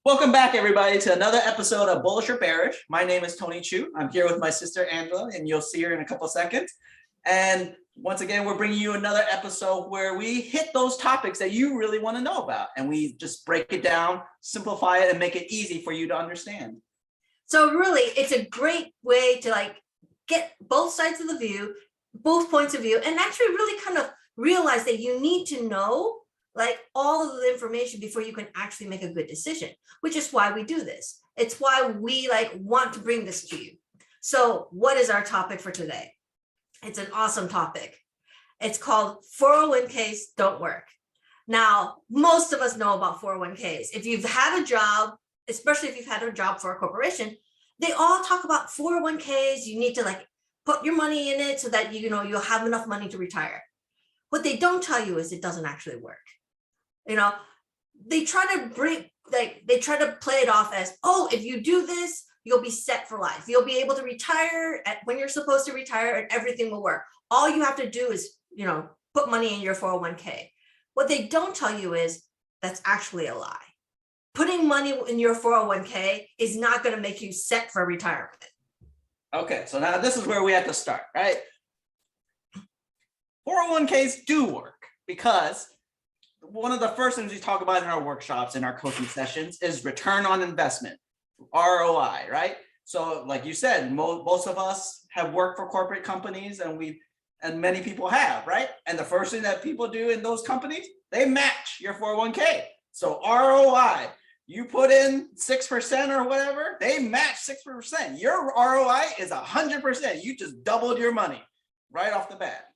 Welcome back, everybody, to another episode of Bullish or Bearish. My name is Tony Chu. I'm here with my sister, Angela, and you'll see her in a couple seconds. And once again, we're bringing you another episode where we hit those topics that you really want to know about. And we just break it down, simplify it, and make it easy for you to understand. So really, it's a great way to get both sides of the view, both points of view, and actually really kind of realize that you need to know all of the information before you can actually make a good decision, which is why we do this. It's why we want to bring this to you. So what is our topic for today? It's an awesome topic. It's called 401ks don't work. Now, most of us know about 401ks. If you've had a job, especially if you've had a job for a corporation, they all talk about 401ks. You need to put your money in it so that you'll have enough money to retire. What they don't tell you is it doesn't actually work. They try to play it off as, oh, if you do this, you'll be set for life. You'll be able to retire when you're supposed to retire and everything will work. All you have to do is, put money in your 401k. What they don't tell you is that's actually a lie. Putting money in your 401k is not going to make you set for retirement. Okay, so now this is where we have to start, right? 401ks do work because one of the first things we talk about in our workshops and our coaching sessions is return on investment, ROI, right? So like you said, most of us have worked for corporate companies and many people have, right? And the first thing that people do in those companies, they match your 401k. So ROI, you put in 6% or whatever, they match 6%. Your ROI is 100%. You just doubled your money right off the bat.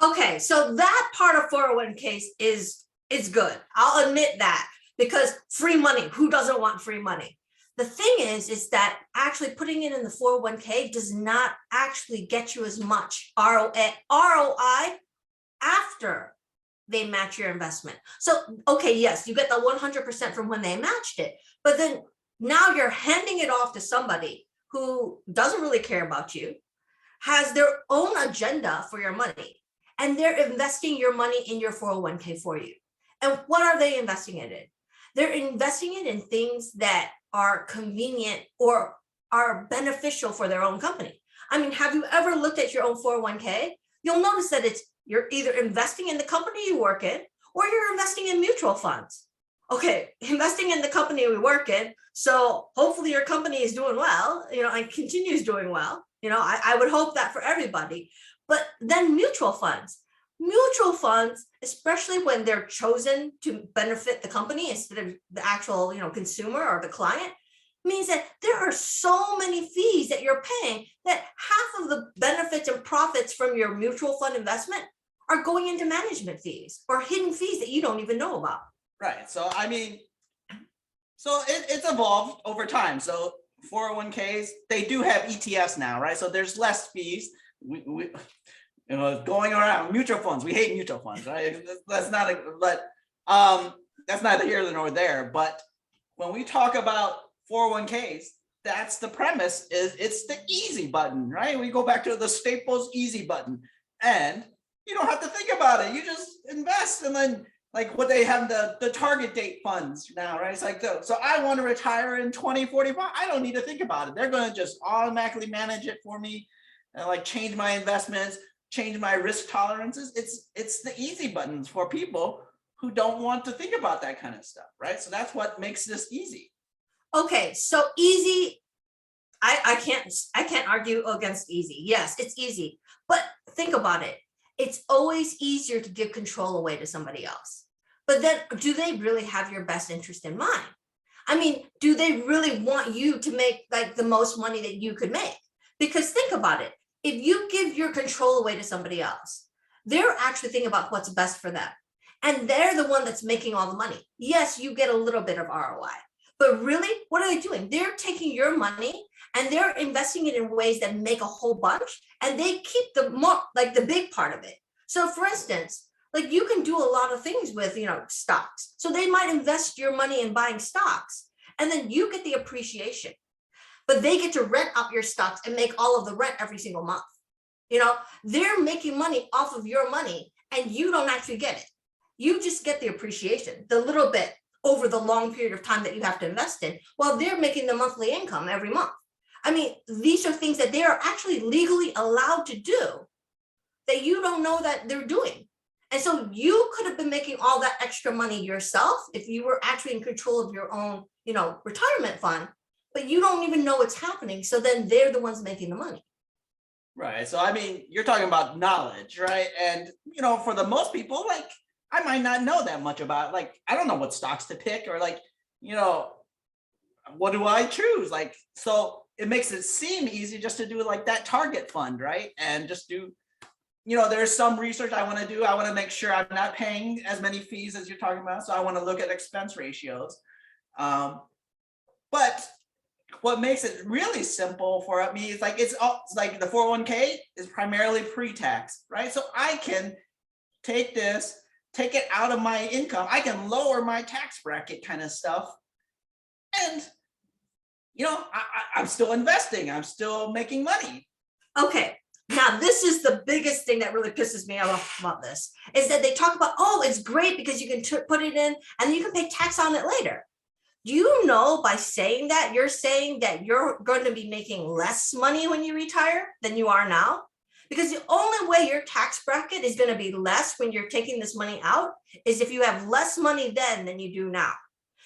Okay, so that part of 401ks is good. I'll admit that, because free money, who doesn't want free money? The thing is that actually putting it in the 401k does not actually get you as much ROI after they match your investment. So, okay, yes, you get the 100% from when they matched it, but then now you're handing it off to somebody who doesn't really care about you, has their own agenda for your money, and they're investing your money in your 401k for you. And what are they investing it in? They're investing it in things that are convenient or are beneficial for their own company. I mean, have you ever looked at your own 401k? You'll notice that you're either investing in the company you work in or you're investing in mutual funds. Okay, investing in the company we work in. So hopefully your company is doing well, and continues doing well. I would hope that for everybody. But then mutual funds, especially when they're chosen to benefit the company instead of the actual, consumer or the client, means that there are so many fees that you're paying that half of the benefits and profits from your mutual fund investment are going into management fees or hidden fees that you don't even know about. Right. So, it's evolved over time. So 401ks, they do have ETFs now, right? So there's less fees. Going around mutual funds, we hate mutual funds, right? That's neither here nor there. But when we talk about 401ks, that's the premise. Is it's the easy button, right? We go back to the Staples easy button, and you don't have to think about it. You just invest, and then what they have the target date funds now, right? It's so I want to retire in 2045. I don't need to think about it. They're going to just automatically manage it for me, and change my investments, change my risk tolerances. It's the easy buttons for people who don't want to think about that kind of stuff, right? So that's what makes this easy. Okay, so easy, I can't argue against easy. Yes, it's easy, but think about it. It's always easier to give control away to somebody else. But then, do they really have your best interest in mind? I mean, do they really want you to make the most money that you could make? Because think about it. If you give your control away to somebody else, they're actually thinking about what's best for them. And they're the one that's making all the money. Yes, you get a little bit of ROI, but really, what are they doing? They're taking your money and they're investing it in ways that make a whole bunch, and they keep the big part of it. So for instance, you can do a lot of things with, stocks. So they might invest your money in buying stocks, and then you get the appreciation. But they get to rent out your stocks and make all of the rent every single month. They're making money off of your money and you don't actually get it. You just get the appreciation, the little bit over the long period of time that you have to invest in, while they're making the monthly income every month. I mean, these are things that they are actually legally allowed to do that you don't know that they're doing. And so you could have been making all that extra money yourself if you were actually in control of your own, retirement fund, but you don't even know what's happening. So then they're the ones making the money. Right. So, I mean, you're talking about knowledge, right? And, for the most people, like, I might not know that much about, like, I don't know what stocks to pick or like, what do I choose? Like, so it makes it seem easy just to do like that target fund, right? And just do, there's some research I want to do. I want to make sure I'm not paying as many fees as you're talking about. So I want to look at expense ratios. But what makes it really simple for me is like, it's like the 401k is primarily pre-tax, right? So I can take it out of my income. I can lower my tax bracket kind of stuff. And, I'm still investing. I'm still making money. Okay. Now, this is the biggest thing that really pisses me off about this, is that they talk about, oh, it's great because you can put it in and then you can pay tax on it later. Do you know by saying that, you're saying that you're going to be making less money when you retire than you are now? Because the only way your tax bracket is going to be less when you're taking this money out is if you have less money then than you do now.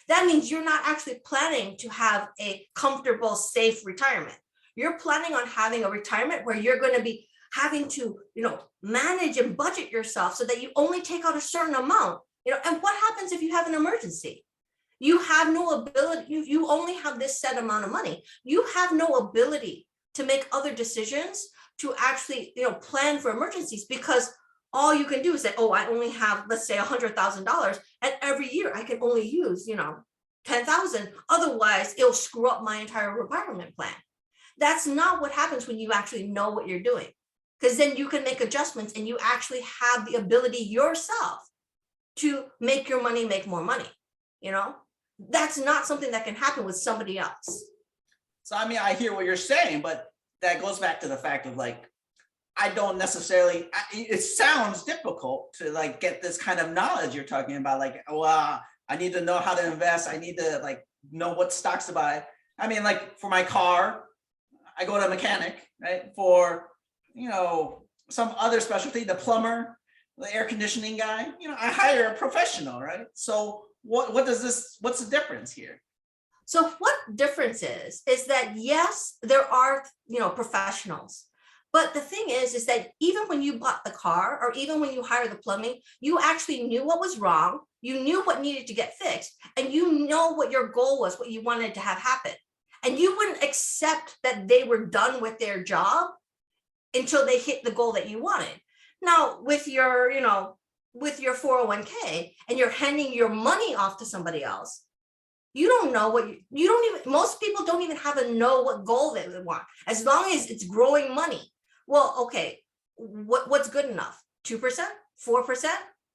That means you're not actually planning to have a comfortable, safe retirement. You're planning on having a retirement where you're going to be having to, manage and budget yourself so that you only take out a certain amount, and what happens if you have an emergency? You have no ability, you only have this set amount of money. You have no ability to make other decisions to actually, plan for emergencies, because all you can do is say, oh, I only have, let's say $100,000, and every year I can only use, 10,000. Otherwise, it'll screw up my entire retirement plan. That's not what happens when you actually know what you're doing, because then you can make adjustments and you actually have the ability yourself to make your money make more money. That's not something that can happen with somebody else. So, I mean, I hear what you're saying, but that goes back to the fact of like, I don't necessarily, it sounds difficult to like get this kind of knowledge you're talking about. Like, I need to know how to invest. I need to like know what stocks to buy. I mean, like for my car, I go to a mechanic, right? For, some other specialty, the plumber, the air conditioning guy, I hire a professional, right? So what's the difference here? So what difference is that yes, there are, professionals. But the thing is that even when you bought the car or even when you hired the plumbing, you actually knew what was wrong. You knew what needed to get fixed, and you know what your goal was, what you wanted to have happen. And you wouldn't accept that they were done with their job until they hit the goal that you wanted. Now, with your 401k and you're handing your money off to somebody else, you don't know most people don't even have a know what goal they want, as long as it's growing money. Well, okay, what's good enough? 2%, 4%?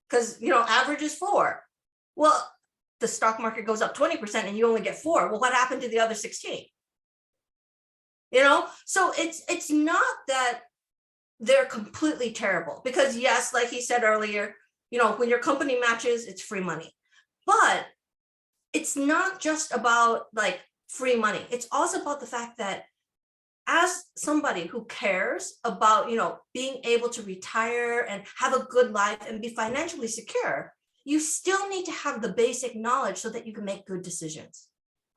Because, average is 4. Well, the stock market goes up 20% and you only get 4. Well, what happened to the other 16? So it's not that they're completely terrible, because yes, like he said earlier, when your company matches, it's free money. But it's not just about like free money. It's also about the fact that as somebody who cares about, being able to retire and have a good life and be financially secure, you still need to have the basic knowledge so that you can make good decisions.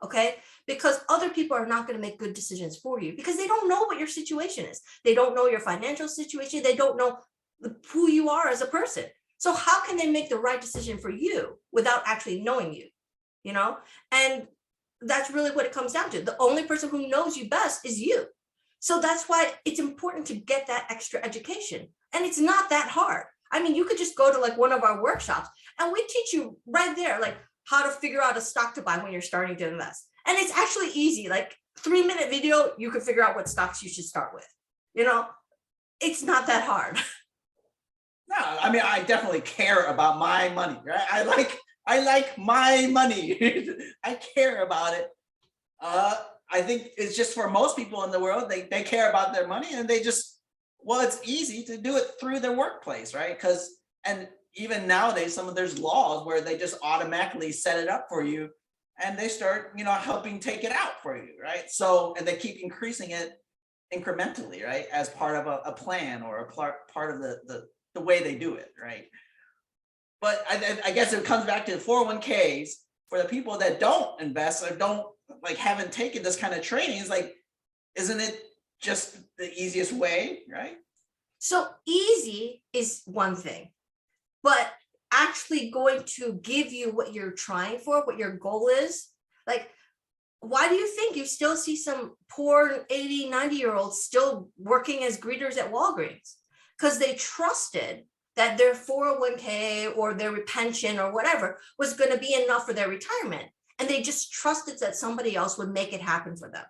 Okay? Because other people are not going to make good decisions for you because they don't know what your situation is. They don't know your financial situation. They don't know who you are as a person. So how can they make the right decision for you without actually knowing you? And that's really what it comes down to. The only person who knows you best is you. So that's why it's important to get that extra education. And it's not that hard. I mean, you could just go to like one of our workshops and we teach you right there, like how to figure out a stock to buy when you're starting to invest. And it's actually easy, like 3-minute video, you can figure out what stocks you should start with. It's not that hard. No, I mean, I definitely care about my money, right? I like my money. I care about it. I think it's just for most people in the world, they care about their money and they just, it's easy to do it through their workplace, right? And even nowadays, there's laws where they just automatically set it up for you and they start, helping take it out for you, right? So, and they keep increasing it incrementally, right? As part of a plan or a part of the way they do it, right? But I guess it comes back to 401ks for the people that don't invest or don't haven't taken this kind of training. It's like, isn't it just the easiest way, right? So easy is one thing, but actually going to give you what you're trying for, what your goal is, like, why do you think you still see some poor 80, 90-year-olds still working as greeters at Walgreens? Because they trusted that their 401k or their pension or whatever was going to be enough for their retirement. And they just trusted that somebody else would make it happen for them.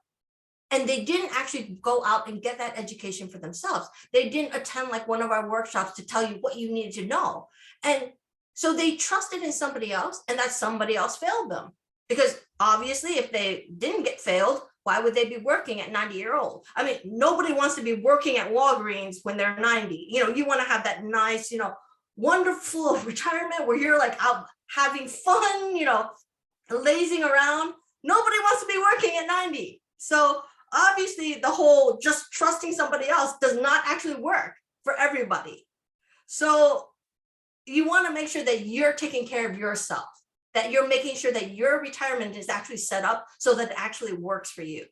And they didn't actually go out and get that education for themselves. They didn't attend like one of our workshops to tell you what you needed to know. And so they trusted in somebody else, and that somebody else failed them. Because obviously, if they didn't get failed, why would they be working at 90-year-old? I mean, nobody wants to be working at Walgreens when they're 90. You want to have that nice, wonderful retirement where you're like out having fun, lazing around. Nobody wants to be working at 90. So obviously the whole just trusting somebody else does not actually work for everybody. So you want to make sure that you're taking care of yourself, that you're making sure that your retirement is actually set up so that it actually works for you.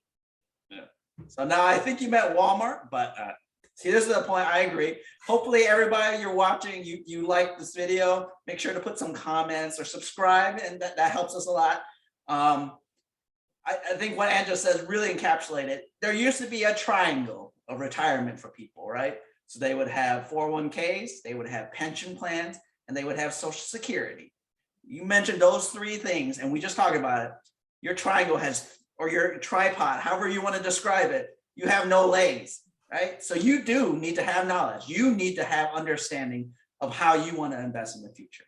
Yeah. So now I think you meant Walmart, but see, this is the point. I agree. Hopefully everybody you're watching, you like this video. Make sure to put some comments or subscribe, and that helps us a lot. I think what Angela says really encapsulated. There used to be a triangle of retirement for people, right? So they would have 401ks, they would have pension plans, and they would have Social Security. You mentioned those three things, and we just talked about it. Your triangle has, or your tripod, however you want to describe it, you have no legs, right? So you do need to have knowledge. You need to have understanding of how you want to invest in the future.